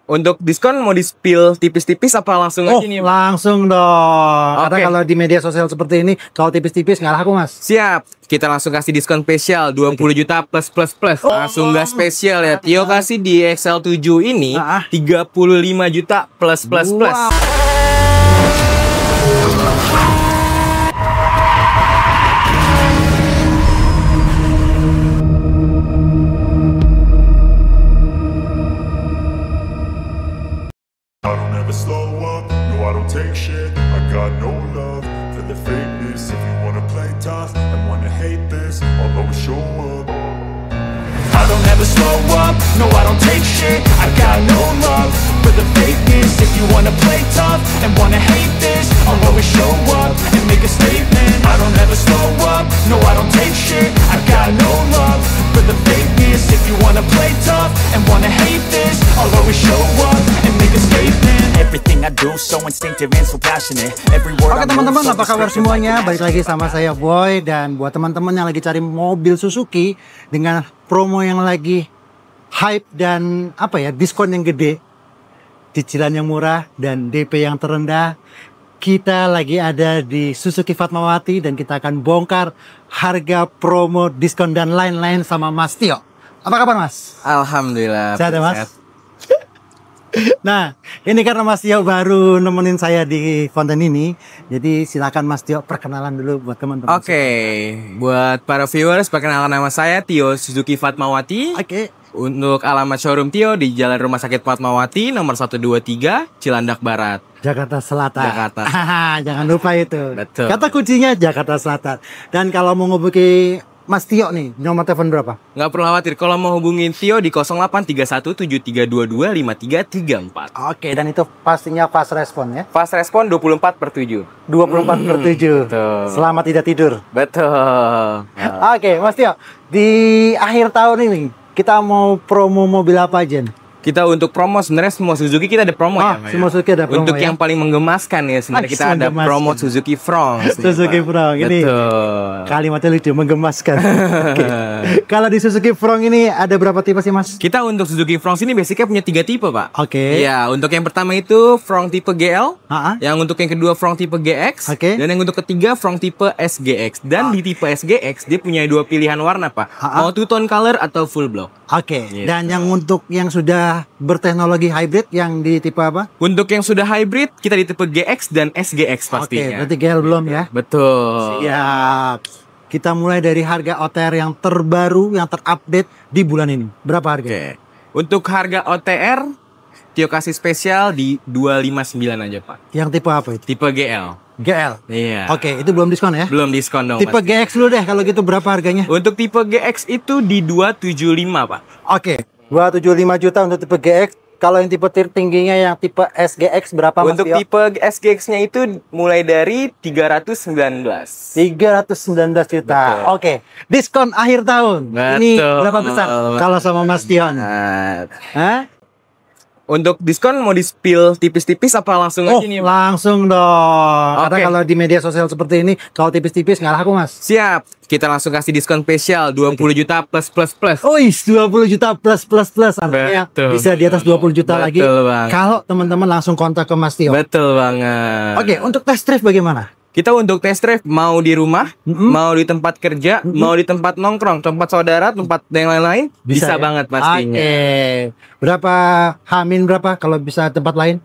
Untuk diskon mau di-spill tipis-tipis apa langsung aja nih? Langsung dong. Oke. Karena kalau di media sosial seperti ini, kalau tipis-tipis nggak laku, Mas. Siap, kita langsung kasih diskon spesial 20 juta plus. Langsung nggak spesial ya. Tio kasih di XL7 ini 35 juta plus. Wow. I don't ever slow up, no I don't take shit. I got no love for the fakeness. If you wanna play tough and wanna hate this, I'll always show up. I don't ever slow up, no I don't take shit. I got no love for the fakeness. If you wanna play tough and wanna hate this, I'll always show up and make a statement. I don't ever slow up, no I don't take shit. I got no love for the fakeness. If you wanna play tough and wanna hate this, I'll always show up and make a statement. Everything I do so instinctive and so passionate. Every word Oke I teman-teman, move so apa kabar descriptive semuanya? like Balik lagi sama saya Boy. Dan buat teman-teman yang lagi cari mobil Suzuki dengan promo yang lagi hype dan diskon yang gede, cicilan yang murah dan DP yang terendah, kita lagi ada di Suzuki Fatmawati dan kita akan bongkar harga promo, diskon dan lain-lain sama Mas Tio. Apa kabar, Mas? Alhamdulillah. Sehat ya, Mas? Nah, ini karena Mas Tio baru nemenin saya di konten ini, jadi silakan Mas Tio perkenalan dulu buat teman-teman. Oke, buat para viewers, perkenalkan nama saya Tio Suzuki Fatmawati. Oke. Untuk alamat showroom Tio di Jalan Rumah Sakit Fatmawati nomor 123 Cilandak Barat, Jakarta Selatan. Jakarta. Jangan lupa itu. Betul. Kata kuncinya Jakarta Selatan. Dan kalau mau ngubungi Mas Tio nih, nomor telepon berapa? Nggak perlu khawatir kalau mau hubungin Tio di 083173225334. Oke, dan itu pastinya fast respon ya. Fast respon 24/7. 24/7. Betul. Selama tidak tidur. Betul. Oke, Mas Tio, di akhir tahun ini kita mau promo mobil apa aja nih? Kita untuk promo sebenarnya semua Suzuki kita ada promo ya. Pak, semua Suzuki ada promo untuk ya? yang paling menggemaskan ya sebenarnya kita ada Menggemaskan. promo Suzuki Front. Suzuki Front ini Betul. kalimatnya lucu, menggemaskan. Oke. Kalau di Suzuki Front ini ada berapa tipe sih, Mas? Kita untuk Suzuki Front ini basicnya punya 3 tipe, Pak. Oke. Iya, untuk yang pertama itu Front tipe GL, yang untuk yang kedua Front tipe GX, Oke. dan yang untuk ketiga Front tipe SGX. Dan di tipe SGX dia punya 2 pilihan warna, Pak. Mau two tone color atau full block. Oke. Gitu. Dan yang untuk yang sudah berteknologi hybrid yang di tipe apa? Untuk yang sudah hybrid kita di tipe GX dan SGX Oke, pastinya. berarti GL belum ya? Betul. Siap. Kita mulai dari harga OTR yang terbaru, yang terupdate di bulan ini. Berapa harga? Oke. Untuk harga OTR Tio kasih spesial di 259 aja, Pak. Yang tipe apa itu? Tipe GL. GL. Iya. Oke, itu belum diskon ya? Belum diskon dong. Tipe pasti. GX dulu deh, kalau gitu berapa harganya? Untuk tipe GX itu di 275, Pak. Oke, 275 juta untuk tipe GX. Kalau yang tipe tertingginya yang tipe SGX berapa, Mas Untuk Tio? tipe SGX-nya itu mulai dari 319. 319 juta. Betul. Oke, diskon akhir tahun. Betul. Ini berapa besar kalau sama Mas Tion? Hah? Untuk diskon mau di-spill tipis-tipis apa langsung aja nih? Langsung dong. Oke. Karena kalau di media sosial seperti ini, kalau tipis-tipis nggak laku, Mas. Siap. Kita langsung kasih diskon spesial 20 juta plus. Wih, 20 juta plus. Artinya Betul. bisa di atas 20 juta lagi. Betul banget. Kalau teman-teman langsung kontak ke Mas Tio. Betul banget. Oke, untuk test drive bagaimana? Kita untuk test drive mau di rumah, mau di tempat kerja, mau di tempat nongkrong, tempat saudara, tempat yang lain-lain, bisa ya? banget pastinya. Oke. Berapa Hamin berapa kalau bisa tempat lain?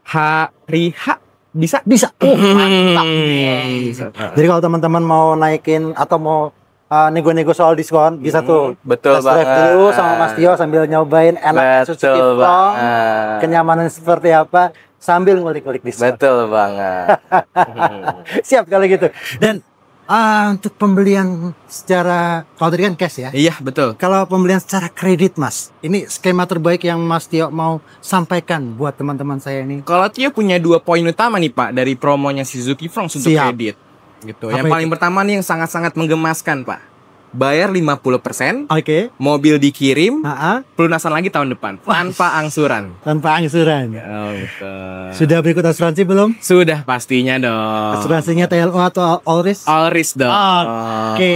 Hari H bisa? Bisa. Mantap. Bisa. Jadi kalau teman-teman mau naikin atau mau nego-nego soal diskon, bisa tuh. Betul Test drive banget. dulu sama Mas Tio sambil nyobain enak Suzuki Betul Front, banget. kenyamanan seperti apa sambil ngulik-ngulik diskon. Betul banget. Siap kalau gitu. Dan untuk pembelian secara, kalau tadi kan cash ya. Iya, betul. Kalau pembelian secara kredit, Mas, ini skema terbaik yang Mas Tio mau sampaikan buat teman-teman saya ini. Kalau Tio punya 2 poin utama nih, Pak, dari promonya Suzuki Front untuk Siap. kredit. Gitu. Apa Yang itu? paling pertama nih yang sangat-sangat menggemaskan, Pak. Bayar 50%, Oke. mobil dikirim, Ah, pelunasan lagi tahun depan tanpa angsuran. tanpa angsuran. Oh, betul. Sudah berikut asuransi belum? Sudah pastinya dong. Asuransinya TLO atau All Risk? All risk dong. Oke.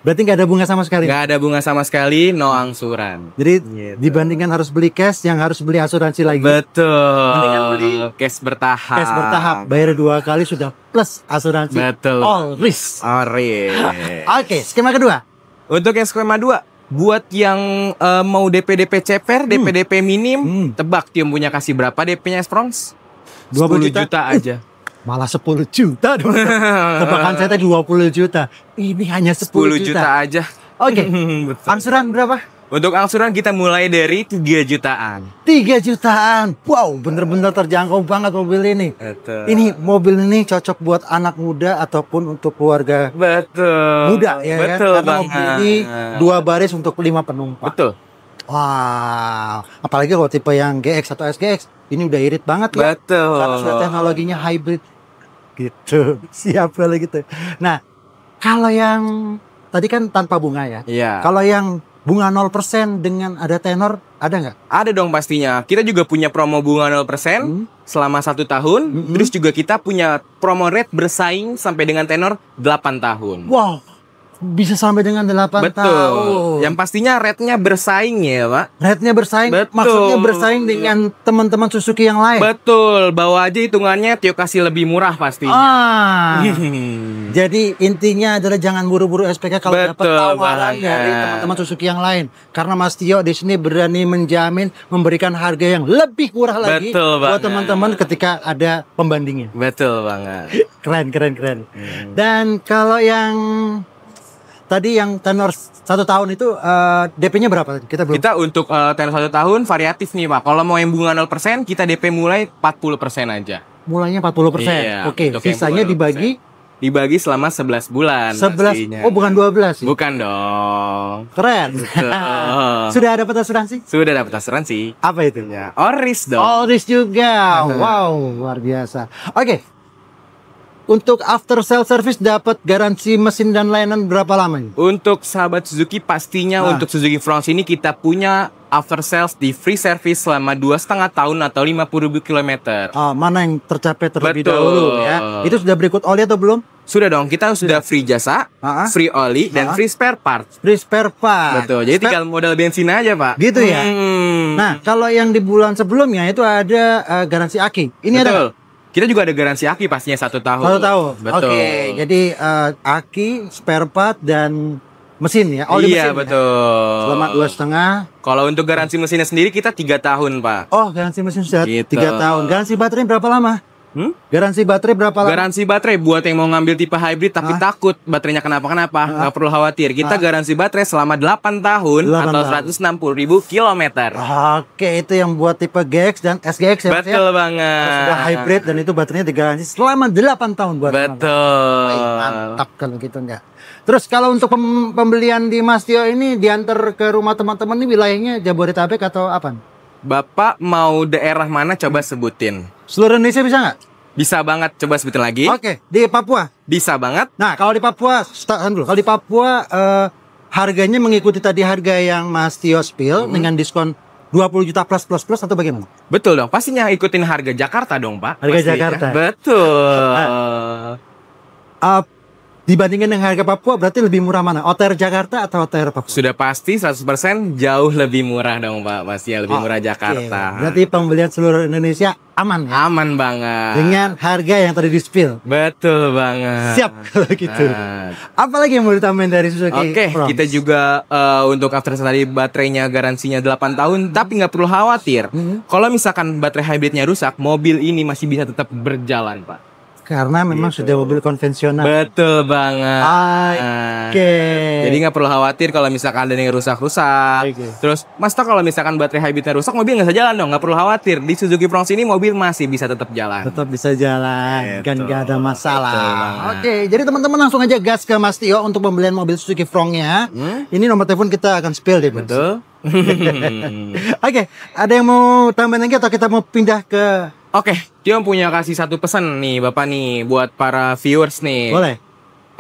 Berarti nggak ada bunga sama sekali. Nggak ada bunga sama sekali, no angsuran. Jadi Gitu. dibandingkan harus beli cash, yang harus beli asuransi lagi. Betul. Mendingan beli cash bertahap. Cash bertahap, bayar 2 kali sudah plus asuransi. Betul. All risk. Oke, skema kedua. Untuk yang skema 2, buat yang mau DP ceper, DP minim, tebak Tio punya kasih berapa DP-nya Sprons? 20 10 juta aja. Malah 10 juta dong. Tebakan saya tadi 20 juta. Ini hanya 10 juta aja. Oke. Betul. Angsuran berapa? Untuk angsuran kita mulai dari 3 jutaan. 3 jutaan. Wow, bener-bener terjangkau banget mobil ini. Betul. Ini mobil ini cocok buat anak muda ataupun untuk keluarga Betul. muda ya Betul kan? Karena banget. mobil ini 2 baris untuk 5 penumpang. Betul. Wow, apalagi kalau tipe yang GX atau SGX, ini udah irit banget ya. Betul. Karena sudah teknologinya hybrid. Gitu. Siap kalau gitu. Nah, kalau yang tadi kan tanpa bunga ya. Iya. Kalau yang bunga 0% dengan ada tenor, ada nggak? Ada dong pastinya. Kita juga punya promo bunga 0% selama 1 tahun. Terus juga kita punya promo rate bersaing sampai dengan tenor 8 tahun. Wow, bisa sampai dengan 8 Betul. tahun. Yang pastinya rate-nya bersaing ya, Pak. Rate-nya bersaing, Betul. maksudnya bersaing dengan teman-teman Suzuki yang lain. Betul. Bawa aja hitungannya Tio kasih lebih murah pastinya. Jadi intinya adalah jangan buru-buru SPK kalau dapat Betul tawaran banget. dari teman-teman Suzuki yang lain. Karena Mas Tio di sini berani menjamin memberikan harga yang lebih murah lagi Betul buat banget. teman-teman ketika ada pembandingnya. Betul banget. Keren. Dan kalau yang tadi yang tenor 1 tahun itu DP-nya berapa? Kita belum. Kita untuk tenor 1 tahun variatif nih, Pak. Kalau mau yang bunga 0%, kita DP mulai 40% aja. Mulainya 40%. Iya, Oke, untuk yang sisanya bunga 0%. dibagi Selama 11 bulan. 11. pastinya. Oh, bukan 12 ya? Bukan dong. Keren. Betul. Sudah dapat asuransi? Sudah dapat asuransi. Apa itu? Ya, Oris dong. All this juga. Wow, luar biasa. Oke. Untuk after sale service dapat garansi mesin dan layanan berapa lama ini? Untuk sahabat Suzuki pastinya untuk Suzuki France ini kita punya after sales di free service selama 2,5 tahun atau 50.000 km. Mana yang tercapai terlebih Betul. dahulu ya? Itu sudah berikut oli atau belum? Sudah dong, kita sudah free jasa, free oli, dan free spare part. Free spare part. Betul, jadi tinggal modal bensin aja, Pak. Gitu ya? Nah, kalau yang di bulan sebelumnya itu ada garansi aki. Ini Betul. ada? Kita juga ada garansi aki pastinya 1 tahun. 1 tahun. Betul. Oke, jadi aki, spare part dan mesin ya, oli Iya, mesin. betul. Ya? Selama 2,5. Kalau untuk garansi mesinnya sendiri kita 3 tahun, Pak. Oh, garansi mesin sudah Gitu. 3 tahun. Garansi baterai berapa lama? Garansi baterai berapa lama? Garansi baterai buat yang mau ngambil tipe hybrid tapi takut baterainya kenapa-kenapa, nggak perlu khawatir. Kita garansi baterai selama 8 tahun 8 atau tahun. 160.000 kilometer. Oke, itu yang buat tipe GX dan SGX ya, Mas, ya? Betul banget. Sudah hybrid dan itu baterainya digaransi selama 8 tahun buat teman-teman. Betul. Wih, mantap kalau gitu enggak. Terus kalau untuk pembelian di Mas Tio ini diantar ke rumah teman-teman ini wilayahnya Jabodetabek atau apa? Bapak mau daerah mana coba sebutin? Seluruh Indonesia bisa nggak? Bisa banget, coba sebutin lagi. Oke, di Papua. Bisa banget. Nah, kalau di Papua, tahan dulu. Kalau di Papua harganya mengikuti tadi harga yang Mas Tio spill dengan diskon 20 juta plus atau bagaimana? Betul dong, pastinya ikutin harga Jakarta dong, Pak. Harga Pastinya. Jakarta. Betul. Dibandingkan dengan harga Papua berarti lebih murah mana? OTR Jakarta atau OTR Papua? Sudah pasti 100% jauh lebih murah dong, Pak. Pastinya lebih murah Jakarta. Berarti pembelian seluruh Indonesia aman ya? Aman banget. Dengan harga yang tadi di spill. Betul banget. Siap kalau gitu. Apalagi yang mau ditambahin dari Suzuki? Oke, France? kita juga untuk after sale tadi baterainya garansinya 8 tahun, tapi nggak perlu khawatir. Kalau misalkan baterai hybridnya rusak, mobil ini masih bisa tetap berjalan, Pak. Karena memang sudah mobil konvensional. Betul banget. Oke. Jadi nggak perlu khawatir kalau misalkan ada yang rusak-rusak. Oke. Terus, Mas Tok, kalau misalkan baterai hybridnya rusak, mobil nggak bisa jalan dong. Nggak perlu khawatir. Di Suzuki France ini mobil masih bisa tetap jalan. Tetap bisa jalan, kan Betul. nggak ada masalah. Betul banget. Oke, jadi teman-teman langsung aja gas ke Mas Tio untuk pembelian mobil Suzuki Frontnya. Ini nomor telepon kita akan spill deh, Mas. Betul. Oke, ada yang mau tambahin lagi atau kita mau pindah ke? Oke, Tio punya kasih satu pesan nih Bapak nih buat para viewers nih. Boleh.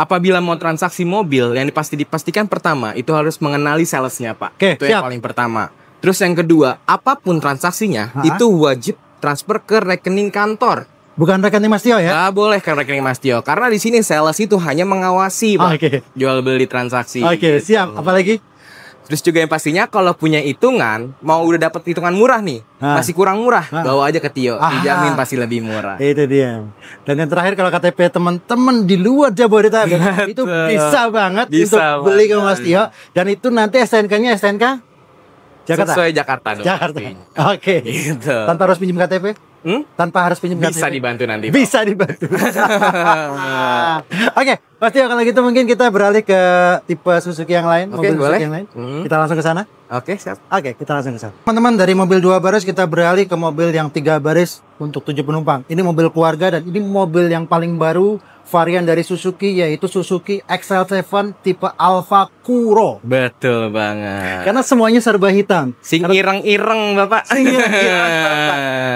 Apabila mau transaksi mobil, yang dipastikan pertama itu harus mengenali salesnya, Pak. Oke, Itu siap. yang paling pertama. Terus yang kedua, apapun transaksinya itu wajib transfer ke rekening kantor. Bukan rekening Mas Tio ya? Nggak boleh kan rekening Mas Tio, karena di sini sales itu hanya mengawasi Pak, Oke. jual beli transaksi. Oke, siap. Apalagi? Terus juga yang pastinya kalau punya hitungan, mau udah dapat hitungan murah nih, masih kurang murah, bawa aja ke Tio, dijamin pasti lebih murah. Itu dia. Dan yang terakhir kalau KTP teman-teman di luar Jabodetabek itu bisa banget untuk beli ke Mas Tio, dan itu nanti STNK-nya STNK Jakarta. Sesuai Jakarta dong. Jakarta. pastinya. Oke. Gitu. Tanpa harus pinjam KTP? Tanpa harus pinjam KTP. Bisa dibantu nanti. Pak. Bisa dibantu. Oke, Mas Tio, kalau gitu mungkin kita beralih ke tipe Suzuki yang lain, Oke, mobil boleh. Suzuki yang lain. Kita langsung ke sana. Oke, siap. Oke, kita langsung ke sana. Teman-teman, dari mobil 2 baris kita beralih ke mobil yang 3 baris untuk 7 penumpang. Ini mobil keluarga dan ini mobil yang paling baru varian dari Suzuki, yaitu Suzuki XL7 tipe Alfa Kuro. Betul banget. Karena semuanya serba hitam. Sing ireng-ireng Bapak.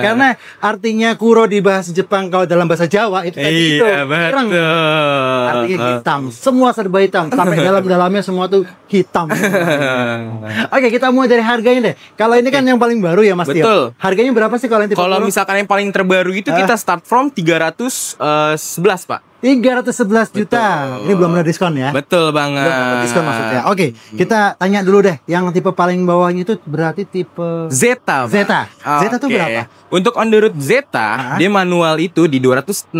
Karena artinya Kuro di bahasa Jepang, kalau dalam bahasa Jawa itu tadi itu ireng. Artinya hitam. Semua serba hitam. Sampai dalam-dalamnya semua tuh hitam. Oke, kita mulai dari harganya deh. Kalau ini kan yang paling baru ya Mas Tio. Betul. Harganya berapa sih kalau yang tipe Kalau Kuro? misalkan yang paling terbaru itu kita start from 311 Pak. 311 juta. Betul. Ini belum ada diskon ya? Betul banget. Belum ada diskon maksudnya. Oke, kita tanya dulu deh. Yang tipe paling bawahnya itu berarti tipe Zeta. Pak. Zeta. Zeta tuh Oke. berapa? Untuk on the road Zeta, dia manual itu di 265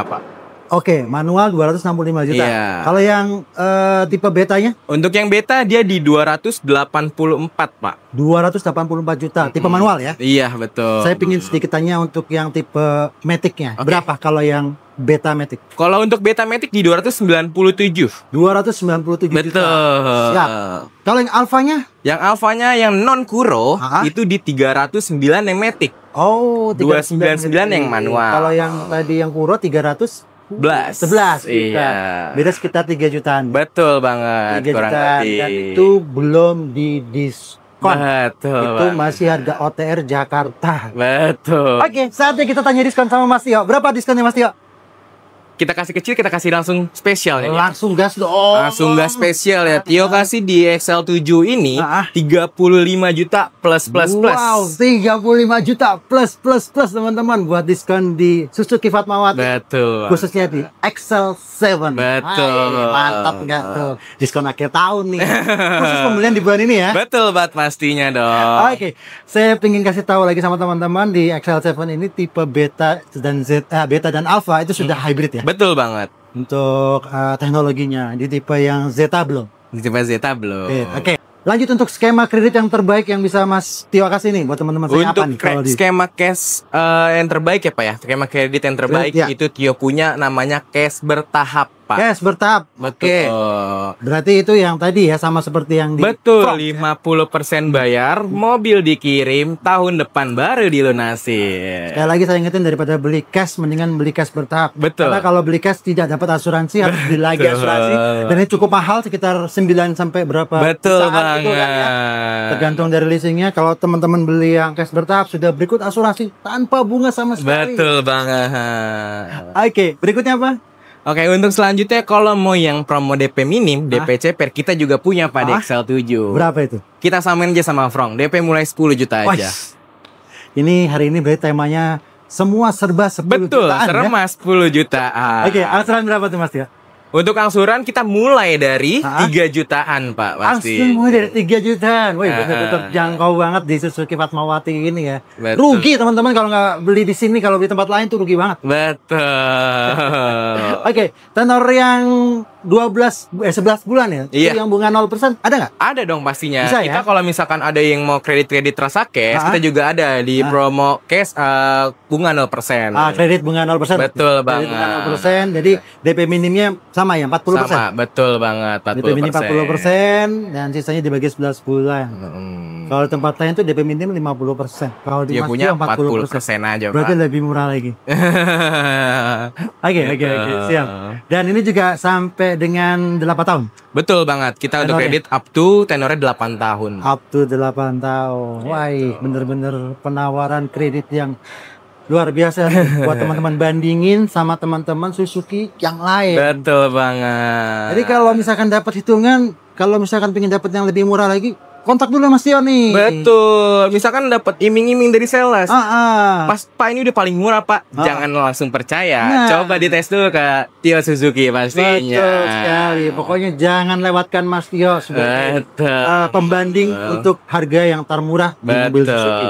Pak. Oke, manual 265 juta. Iya. Kalau yang tipe betanya? Untuk yang beta dia di 284 Pak. 284 juta. Tipe manual ya? Iya betul. Saya pingin sedikit tanya untuk yang tipe Matic-nya. Oke. Berapa kalau yang beta Matic? Kalau untuk beta Matic di 297. 297 Betul. juta. Siap. Kalau yang Alfanya? Yang Alfanya yang non Kuro itu di 309 yang Matic. Oh, 299 yang manual. Kalau yang tadi yang Kuro 311 juta. Iya. Beda sekitar 3 jutaan. Betul banget. 3 kurang jutaan. lebih. Dan itu belum didiskon. Betul. Itu banget. masih harga OTR Jakarta. Betul. Oke, saatnya kita tanya diskon sama Mas Tio. Berapa diskonnya Mas Tio? Kita kasih kecil, kita kasih langsung spesial ya. Langsung gas dong. Langsung gas spesial ya. Tio kasih di XL7 ini 35 juta plus. Wow, 35 juta plus teman-teman buat diskon di Suzuki Fatmawati. Betul. Khususnya di XL7. Betul. Mantap nggak tuh? Diskon akhir tahun nih. Khusus pembelian di bulan ini ya. Betul banget pastinya dong. Oke, saya pengen kasih tahu lagi sama teman-teman di XL7 ini tipe beta dan beta dan alpha itu sudah hybrid ya. Betul banget. Untuk teknologinya di tipe yang Zeta belum. Di tipe Zeta belum. Oke. Lanjut untuk skema kredit yang terbaik yang bisa Mas Tio kasih nih buat teman-teman saya apa Untuk nih kalau di skema cash yang terbaik ya Pak ya. Skema kredit yang terbaik Ya. itu Tio punya namanya cash bertahap Pak. cash bertahap. Oke. Betul. Berarti itu yang tadi ya sama seperti yang di Betul, Frog. 50% bayar, mobil dikirim, tahun depan baru dilunasi. Sekali lagi saya ingetin, daripada beli cash mendingan beli cash bertahap. Betul. Karena kalau beli cash tidak dapat asuransi, harus beli lagi Betul. asuransi, dan ini cukup mahal sekitar 9 sampai berapa Betul jutaan banget. gitu kan ya. Tergantung dari leasingnya. Kalau teman-teman beli yang cash bertahap sudah berikut asuransi tanpa bunga sama sekali. Betul banget. Oke, berikutnya apa? Oke, untuk selanjutnya kalau mau yang promo DP minim, DP CPR kita juga punya Pak di XL7. Berapa itu? Kita samain aja sama Frong, DP mulai 10 juta aja. Ini hari ini berarti temanya semua serba 10 Betul, jutaan serma 10 jutaan. Oke, angsuran berapa tuh Mas ya? Untuk angsuran kita mulai dari 3 jutaan Pak pasti. Langsung mulai dari 3 jutaan. Wih, betul-betul jangkau banget di Suzuki Fatmawati ini ya. Betul. Rugi teman-teman kalau nggak beli di sini, kalau beli tempat lain tuh rugi banget. Betul. Oke, tenor yang 11 bulan ya? Iya. Itu yang bunga 0% ada nggak? Ada dong pastinya. Bisa ya? Kita kalau misalkan ada yang mau kredit rasa cash, kita juga ada di promo cash bunga 0%. Kredit bunga 0%. Betul Kredit bunga banget. 0%, jadi DP minimnya sama ya, 40%. Sama, betul banget, 40%. DP minim 40% dan sisanya dibagi 11 bulan. Kalau di tempat lain tuh DP minim 50%. Kalau di Dia Mas punya Tio 40% aja, Berarti Pak. lebih murah lagi. Oke, siap. Dan ini juga sampai dengan 8 tahun. Betul banget. Kita untuk Tenornya? kredit up to tenornya 8 tahun. Up to 8 tahun. Wah, bener-bener penawaran kredit yang luar biasa nih buat teman-teman, bandingin sama teman-teman Suzuki yang lain. Betul banget. Jadi kalau misalkan dapat hitungan, kalau misalkan pengen dapat yang lebih murah lagi, kontak dulu Mas Tio nih. Betul. Misalkan dapat iming-iming dari sales. Pas Pak ini udah paling murah Pak. Jangan langsung percaya. Nah. Coba dites dulu ke Tio Suzuki pastinya. Betul sekali. Pokoknya jangan lewatkan Mas Tio sebagai pembanding untuk harga yang termurah di mobil Suzuki.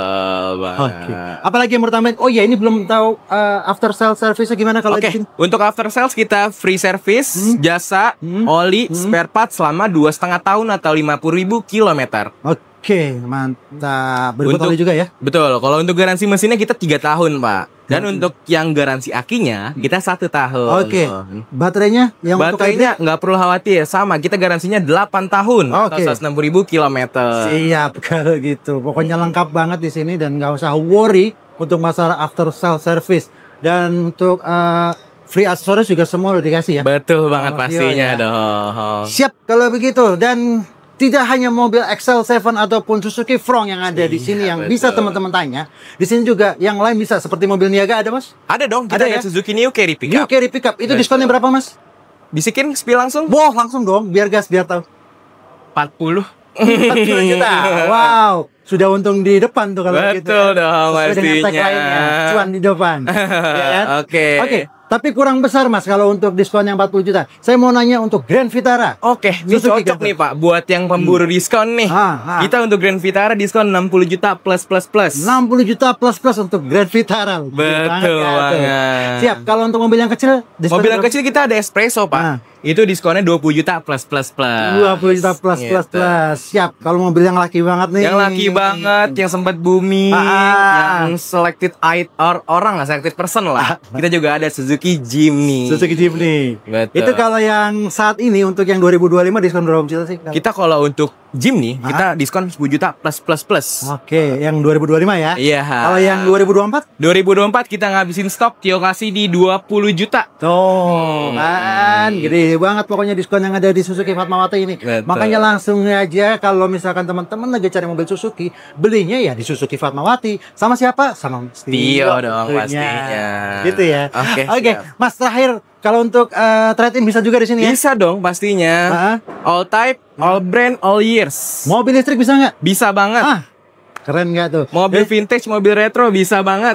Oke. Apalagi yang pertama, oh ya ini belum tahu after sales service gimana kalau di sini? Untuk after sales kita free service, jasa, oli, spare part selama 2,5 tahun atau 50.000 kilometer. Oke, mantap. Berikut oli juga ya? Betul. Kalau untuk garansi mesinnya kita 3 tahun, Pak. Dan untuk yang garansi akinya kita 1 tahun. Oke. Baterainya yang baterainya nggak perlu khawatir, sama kita garansinya 8 tahun atau 160.000 kilometer. Siap kalau gitu. Pokoknya lengkap banget di sini dan nggak usah worry untuk masalah after sales service. Dan untuk free aksesoris juga semua udah dikasih ya. Betul banget pastinya dong. Siap kalau begitu. Dan tidak hanya mobil XL7 ataupun Suzuki Front yang ada di sini yang bisa teman-teman tanya. Di sini juga yang lain bisa seperti mobil niaga ada Mas? Ada dong. Kita ada Suzuki New Carry Pickup. New Carry Pickup itu diskonnya berapa Mas? Bisikin spill langsung? Wah langsung dong. Biar gas biar tahu. 40 juta. Wow. Sudah untung di depan tuh kalau gitu. Betul dong pastinya. Cuan di depan. Ya kan? Oke. Tapi kurang besar Mas kalau untuk diskon yang 40 juta. Saya mau nanya untuk Grand Vitara. Oke, ini cocok nih Pak buat yang pemburu diskon nih. Kita untuk Grand Vitara diskon 60 juta plus. 60 juta plus untuk Grand Vitara. Betul banget. Siap. Kalau untuk mobil yang kecil, mobil yang kecil kita ada Espresso Pak. Itu diskonnya 20 juta plus. 20 juta plus. Siap. Kalau mobil yang laki banget nih. Yang laki banget, yang sempat booming, yang selected orang lah, selected person lah. Kita juga ada Suzuki Jimny. Betul. Itu kalau yang saat ini untuk yang 2025 diskon berapa juta sih? Kita kalau untuk Jimny kita diskon 10 juta plus. Oke, yang 2025 ya? Iya. Kalau yang 2024? 2024 kita ngabisin stok, Tio kasih di 20 juta. Tuh, kan gede banget pokoknya diskon yang ada di Suzuki Fatmawati ini. Betul. Makanya langsung aja kalau misalkan teman-teman lagi cari mobil Suzuki, belinya ya di Suzuki Fatmawati. Sama siapa? Sama Tio dong pastinya. Gitu ya. Oke. Mas terakhir kalau untuk trade-in bisa juga di sini ya? Bisa dong pastinya. All type, all brand, all years. Mobil listrik bisa nggak? Bisa banget. Keren nggak tuh? Mobil vintage, mobil retro bisa banget.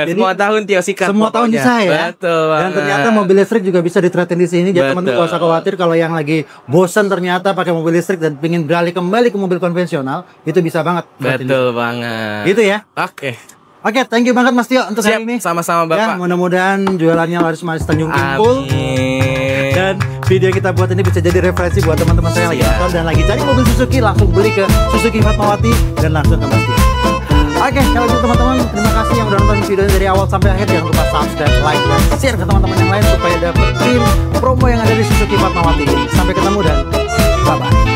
Semua tahun Tio sikat. Semua tahun bisa ya. Betul. Dan ternyata mobil listrik juga bisa di-trade-in di sini. Jadi teman-teman gak usah khawatir kalau yang lagi bosan ternyata pakai mobil listrik dan pengen beralih kembali ke mobil konvensional, itu bisa banget. Betul banget. Gitu ya. Oke, thank you banget Mas Tio untuk hari ini. Sama-sama Bapak. Ya, mudah-mudahan jualannya laris-manis Tanjung Kimpul. Amin. Dan video kita buat ini bisa jadi referensi buat teman-teman saya yang lagi nonton dan lagi cari mobil Suzuki, langsung beli ke Suzuki Fatmawati dan langsung ke Mas Tio. Oke, kalau gitu teman-teman, terima kasih yang udah nonton videonya dari awal sampai akhir. Jangan lupa subscribe, like, dan share ke teman-teman yang lain supaya dapetin promo yang ada di Suzuki Fatmawati ini. Sampai ketemu dan bye-bye.